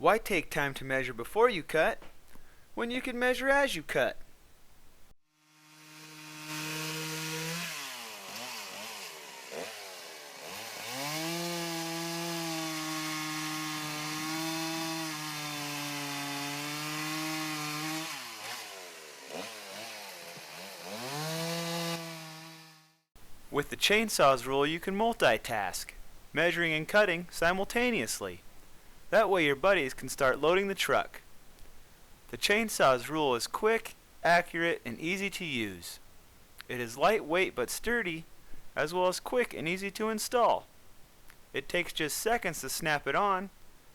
Why take time to measure before you cut when you can measure as you cut? With the chainsaw's rule, you can multitask, measuring and cutting simultaneously. That way your buddies can start loading the truck. The chainsaw's rule is quick, accurate, and easy to use. It is lightweight but sturdy, as well as quick and easy to install. It takes just seconds to snap it on,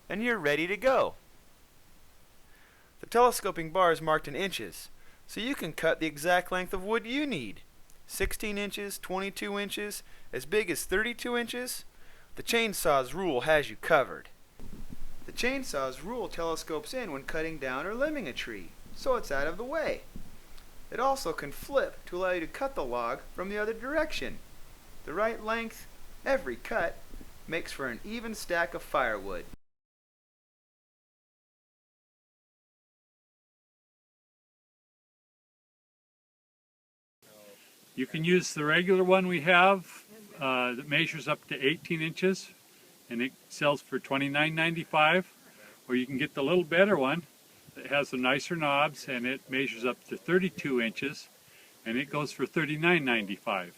and you're ready to go. The telescoping bar is marked in inches, so you can cut the exact length of wood you need. 16 inches, 22 inches, as big as 32 inches, the chainsaw's rule has you covered. The chainsaw's rule telescopes in when cutting down or limbing a tree, so it's out of the way. It also can flip to allow you to cut the log from the other direction. The right length, every cut, makes for an even stack of firewood. You can use the regular one we have that measures up to 18 inches and it sells for $29.95, or you can get the little better one that has the nicer knobs and it measures up to 32 inches and it goes for $39.95.